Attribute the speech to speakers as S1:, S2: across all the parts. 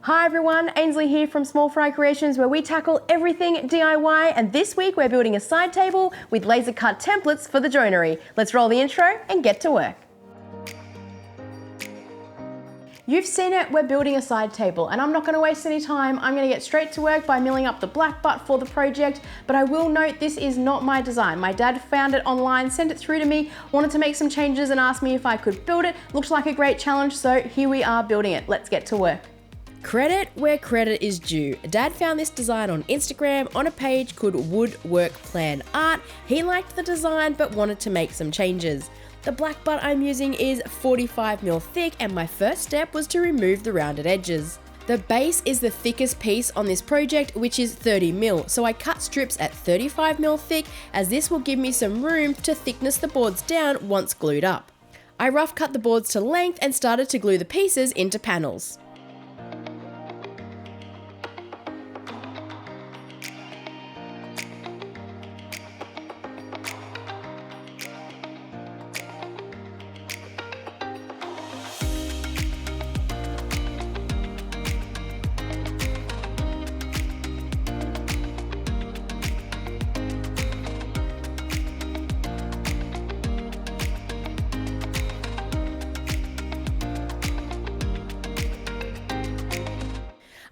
S1: Hi everyone, Ainsley here from Small Fry Creations, where we tackle everything DIY, and this week we're building a side table with laser cut templates for the joinery. Let's roll the intro and get to work. You've seen it, we're building a side table, and I'm not going to waste any time. I'm going to get straight to work by milling up the Blackbutt for the project, but I will note this is not my design. My dad found it online, sent it through to me, wanted to make some changes and asked me if I could build it. Looked like a great challenge, so here we are building it. Let's get to work. Credit where credit is due. Dad found this design on Instagram on a page called Woodwork Plan Art. He liked the design but wanted to make some changes. The Blackbutt I'm using is 45mm thick, and my first step was to remove the rounded edges. The base is the thickest piece on this project, which is 30mm, so I cut strips at 35mm thick, as this will give me some room to thickness the boards down once glued up. I rough cut the boards to length and started to glue the pieces into panels.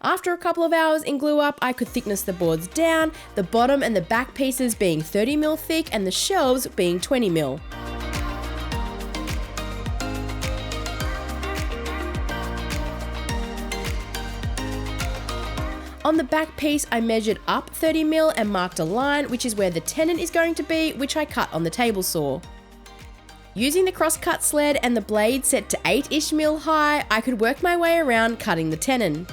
S1: After a couple of hours in glue up, I could thickness the boards down, the bottom and the back pieces being 30mm thick and the shelves being 20mm. On the back piece, I measured up 30mm and marked a line, which is where the tenon is going to be, which I cut on the table saw. Using the cross-cut sled and the blade set to 8-ish mil high, I could work my way around cutting the tenon.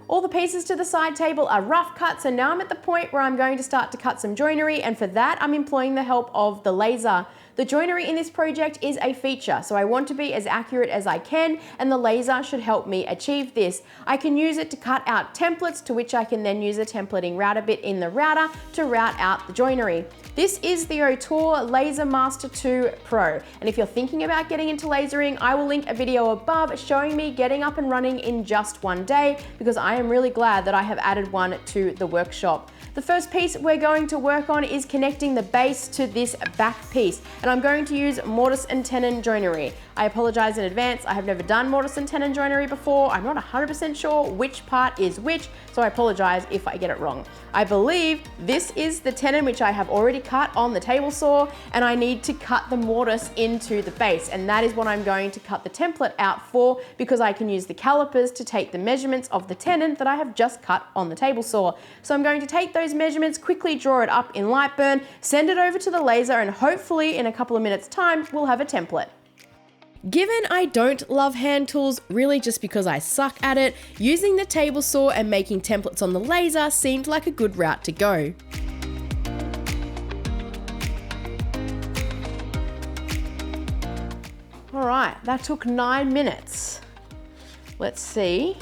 S1: All the pieces to the side table are rough cut, so now I'm at the point where I'm going to start to cut some joinery, and for that I'm employing the help of the laser. The joinery in this project is a feature, so I want to be as accurate as I can, and the laser should help me achieve this. I can use it to cut out templates, to which I can then use a templating router bit in the router to route out the joinery. This is the Ortur Laser Master Two Pro, and if you're thinking about getting into lasering, I will link a video above showing me getting up and running in just one day, because I am really glad that I have added one to the workshop. The first piece we're going to work on is connecting the base to this back piece, and I'm going to use mortise and tenon joinery. I apologize in advance, I have never done mortise and tenon joinery before. I'm not 100% sure which part is which, so I apologize if I get it wrong. I believe this is the tenon, which I have already cut on the table saw, and I need to cut the mortise into the base, and that is what I'm going to cut the template out for, because I can use the calipers to take the measurements of the tenon that I have just cut on the table saw. So I'm going to take those measurements, quickly draw it up in Lightburn, send it over to the laser, and hopefully in a couple of minutes time we'll have a template. Given I don't love hand tools, really just because I suck at it, using the table saw and making templates on the laser seemed like a good route to go. All right, that took 9 minutes. Let's see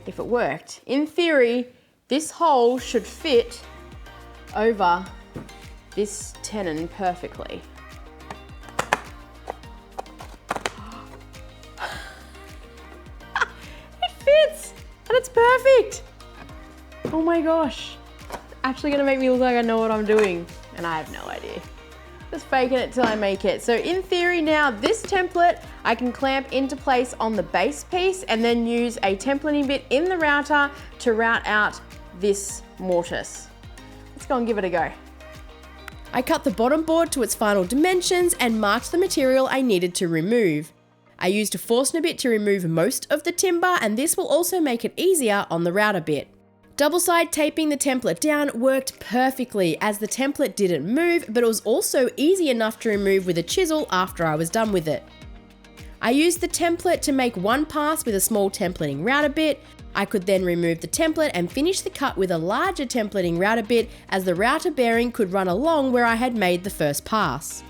S1: if it worked. In theory, this hole should fit over this tenon perfectly. It fits, and it's perfect. Oh my gosh. It's actually gonna make me look like I know what I'm doing, and I have no idea. Just faking it till I make it. So in theory now, this template I can clamp into place on the base piece and then use a templating bit in the router to route out this mortise. Let's go and give it a go. I cut the bottom board to its final dimensions and marked the material I needed to remove. I used a Forstner bit to remove most of the timber, and this will also make it easier on the router bit. Double side taping the template down worked perfectly, as the template didn't move, but it was also easy enough to remove with a chisel after I was done with it. I used the template to make one pass with a small templating router bit. I could then remove the template and finish the cut with a larger templating router bit, as the router bearing could run along where I had made the first pass.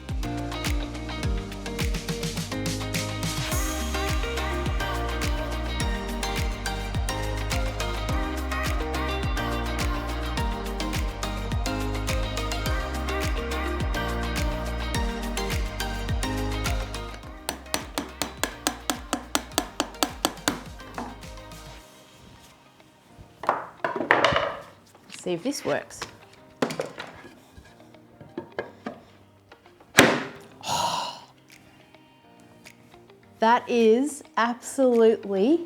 S1: See if this works. Oh, that is absolutely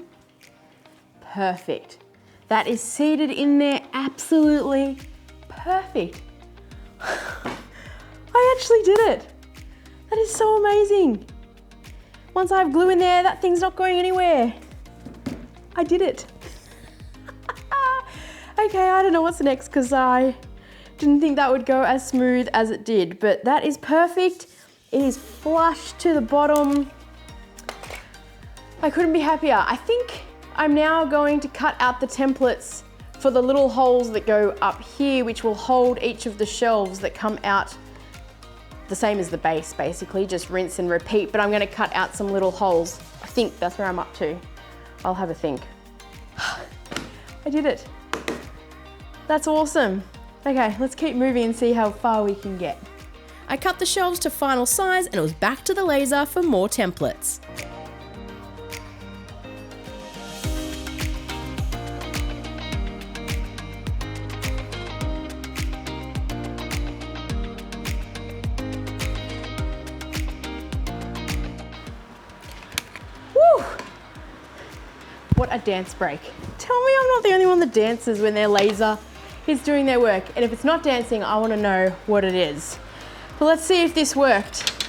S1: perfect. That is seated in there absolutely perfect. I actually did it. That is so amazing. Once I have glue in there, that thing's not going anywhere. I did it. Okay, I don't know what's next because I didn't think that would go as smooth as it did, but that is perfect. It is flush to the bottom. I couldn't be happier. I think I'm now going to cut out the templates for the little holes that go up here, which will hold each of the shelves that come out the same as the base, basically, just rinse and repeat, but I'm gonna cut out some little holes. I think that's where I'm up to. I'll have a think. I did it. That's awesome. Okay, let's keep moving and see how far we can get. I cut the shelves to final size and it was back to the laser for more templates. Woo! What a dance break. Tell me I'm not the only one that dances when their laser is doing their work. And if it's not dancing, I want to know what it is. But let's see if this worked.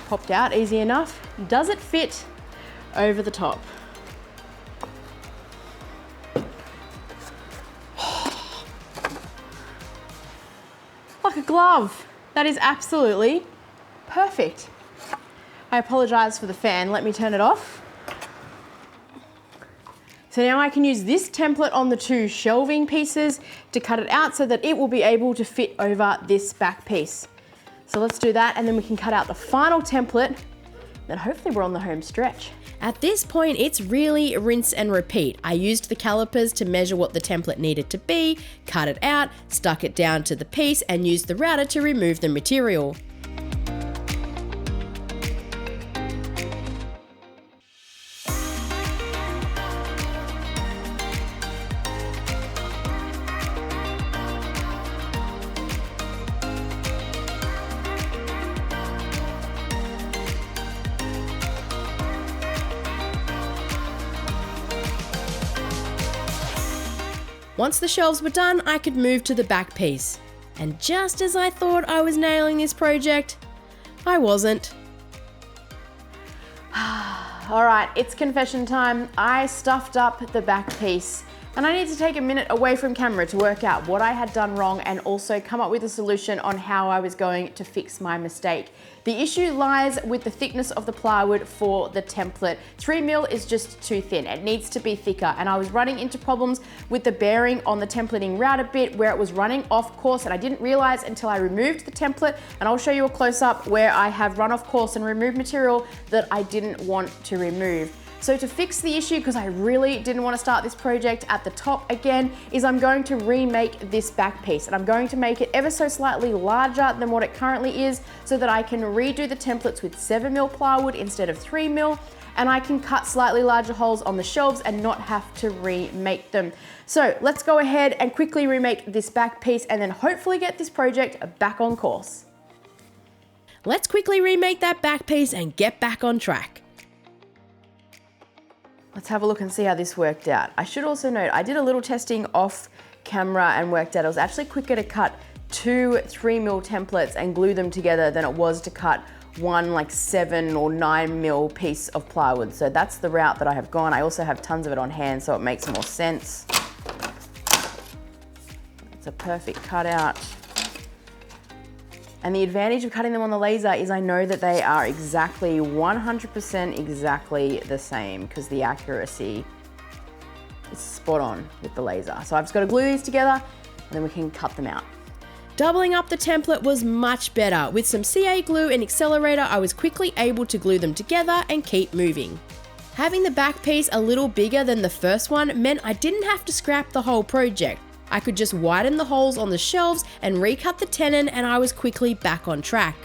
S1: Popped out, easy enough. Does it fit over the top? Like a glove. That is absolutely perfect. I apologize for the fan. Let me turn it off. So now I can use this template on the two shelving pieces to cut it out so that it will be able to fit over this back piece. So let's do that, and then we can cut out the final template, then hopefully we're on the home stretch. At this point, it's really rinse and repeat. I used the calipers to measure what the template needed to be, cut it out, stuck it down to the piece, and used the router to remove the material. Once the shelves were done, I could move to the back piece. And just as I thought I was nailing this project, I wasn't. All right, it's confession time. I stuffed up the back piece, and I need to take a minute away from camera to work out what I had done wrong and also come up with a solution on how I was going to fix my mistake. The issue lies with the thickness of the plywood for the template. 3mm is just too thin. It needs to be thicker, and I was running into problems with the bearing on the templating router bit where it was running off course, and I didn't realize until I removed the template, and I'll show you a close-up where I have run off course and removed material that I didn't want to remove. So to fix the issue, because I really didn't want to start this project at the top again, is I'm going to remake this back piece, and I'm going to make it ever so slightly larger than what it currently is so that I can redo the templates with 7mm plywood instead of 3mm, and I can cut slightly larger holes on the shelves and not have to remake them. So let's go ahead and quickly remake this back piece and then hopefully get this project back on course. Let's quickly remake that back piece and get back on track. Let's have a look and see how this worked out. I should also note, I did a little testing off camera and worked out it was actually quicker to cut 2 3mm templates and glue them together than it was to cut one like 7 or 9mm piece of plywood. So that's the route that I have gone. I also have tons of it on hand, so it makes more sense. It's a perfect cutout. And the advantage of cutting them on the laser is I know that they are exactly 100% exactly the same because the accuracy spot on with the laser. So I've just got to glue these together and then we can cut them out. Doubling up the template was much better. With some CA glue and accelerator, I was quickly able to glue them together and keep moving. Having the back piece a little bigger than the first one meant I didn't have to scrap the whole project. I could just widen the holes on the shelves and recut the tenon, and I was quickly back on track.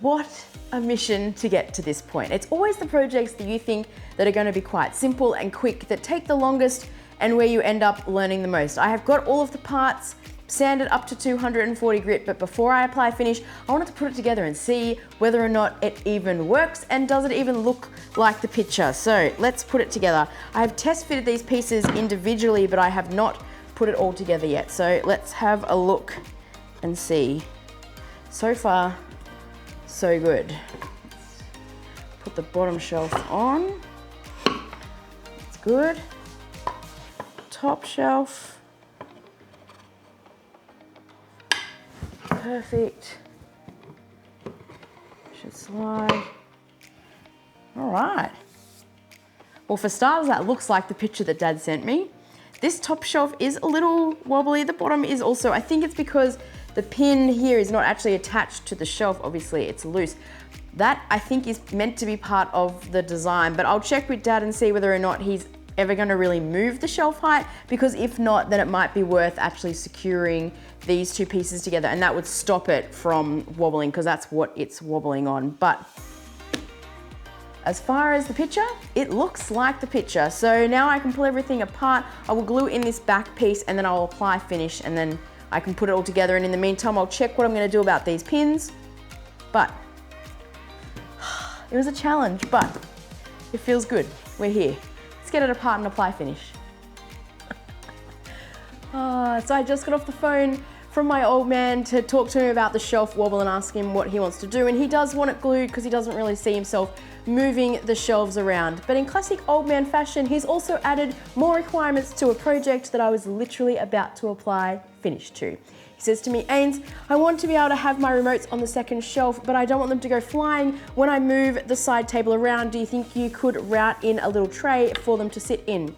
S1: What a mission to get to this point. It's always the projects that you think that are going to be quite simple and quick that take the longest and where you end up learning the most. I have got all of the parts sanded up to 240 grit, but before I apply finish, I wanted to put it together and see whether or not it even works and does it even look like the picture. So let's put it together. I have test fitted these pieces individually, but I have not put it all together yet. So let's have a look and see. So far, so good. Let's put the bottom shelf on. That's good. Top shelf. Perfect. Should slide. All right. Well, for starters, that looks like the picture that Dad sent me. This top shelf is a little wobbly. The bottom is also, I think it's because the pin here is not actually attached to the shelf. Obviously, it's loose. That, I think, is meant to be part of the design, but I'll check with Dad and see whether or not he's ever going to really move the shelf height, because if not, then it might be worth actually securing these two pieces together, and that would stop it from wobbling, because that's what it's wobbling on. But as far as the picture, it looks like the picture. So now I can pull everything apart. I will glue in this back piece and then I'll apply finish, and then I can put it all together, and in the meantime, I'll check what I'm gonna do about these pins. But it was a challenge, but it feels good. We're here. Let's get it apart and apply finish. So I just got off the phone from my old man to talk to him about the shelf wobble and ask him what he wants to do. And he does want it glued because he doesn't really see himself moving the shelves around. But in classic old man fashion, he's also added more requirements to a project that I was literally about to apply finish to. He says to me, Ains, I want to be able to have my remotes on the second shelf, but I don't want them to go flying when I move the side table around. Do you think you could route in a little tray for them to sit in?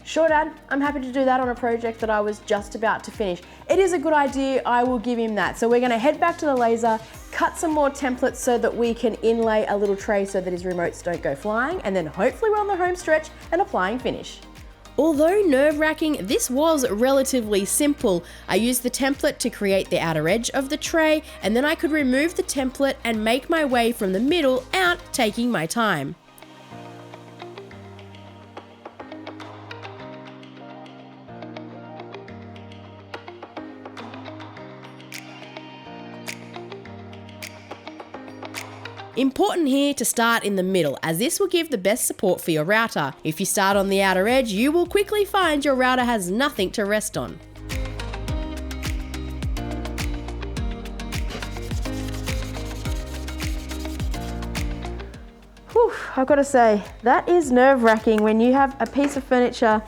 S1: Sure, Dad, I'm happy to do that on a project that I was just about to finish. It is a good idea, I will give him that. So we're gonna head back to the laser, cut some more templates so that we can inlay a little tray so that his remotes don't go flying, and then hopefully we're on the home stretch and applying finish. Although nerve-wracking, this was relatively simple. I used the template to create the outer edge of the tray, and then I could remove the template and make my way from the middle out, taking my time. Important here to start in the middle, as this will give the best support for your router. If you start on the outer edge, you will quickly find your router has nothing to rest on. Whew, I've got to say, that is nerve-wracking when you have a piece of furniture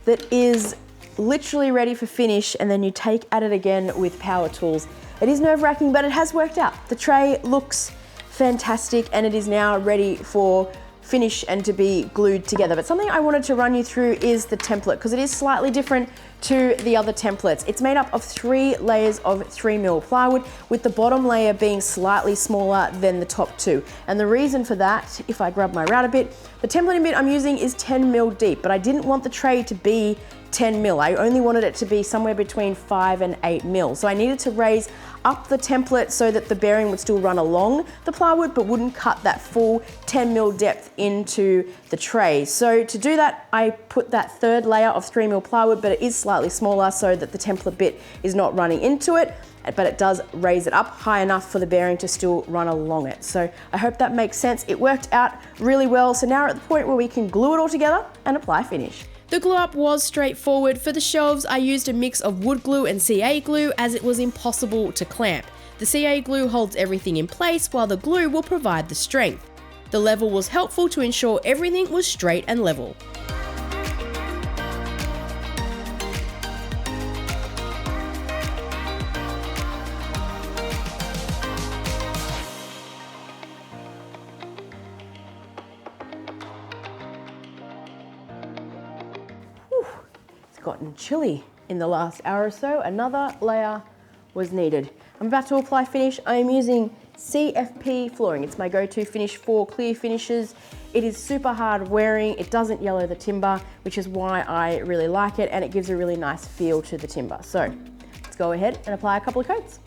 S1: that is literally ready for finish and then you take at it again with power tools. It is nerve-wracking, but it has worked out. The tray looks fantastic and it is now ready for finish and to be glued together. But something I wanted to run you through is the template, because it is slightly different to the other templates. It's made up of 3 layers of 3mm plywood, with the bottom layer being slightly smaller than the top 2. And the reason for that, if I grab my router bit, the templating bit I'm using is 10mm deep, but I didn't want the tray to be 10mm. I only wanted it to be somewhere between 5 and 8mm. So I needed to raise up the template so that the bearing would still run along the plywood but wouldn't cut that full 10mm depth into the tray. So to do that, I put that 3rd layer of 3mm plywood, but it is slightly smaller so that the template bit is not running into it, but it does raise it up high enough for the bearing to still run along it. So I hope that makes sense. It worked out really well. So now we're at the point where we can glue it all together and apply finish. The glue up was straightforward. For the shelves, I used a mix of wood glue and CA glue as it was impossible to clamp. The CA glue holds everything in place while the glue will provide the strength. The level was helpful to ensure everything was straight and level. Gotten chilly in the last hour or so. Another layer was needed. I'm about to apply finish. I am using CFP flooring. It's my go-to finish for clear finishes. It is super hard wearing. It doesn't yellow the timber, which is why I really like it, and it gives a really nice feel to the timber. So let's go ahead and apply a couple of coats.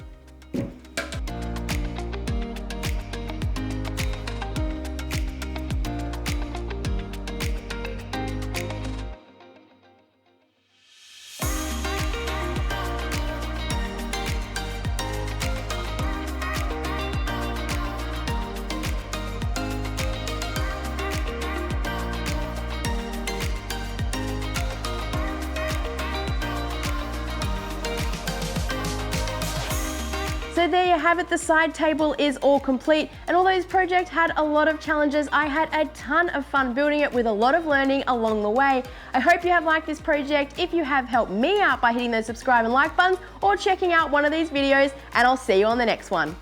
S1: So there you have it, the side table is all complete, and although this project had a lot of challenges, I had a ton of fun building it with a lot of learning along the way. I hope you have liked this project. If you have, helped me out by hitting those subscribe and like buttons or checking out one of these videos, and I'll see you on the next one.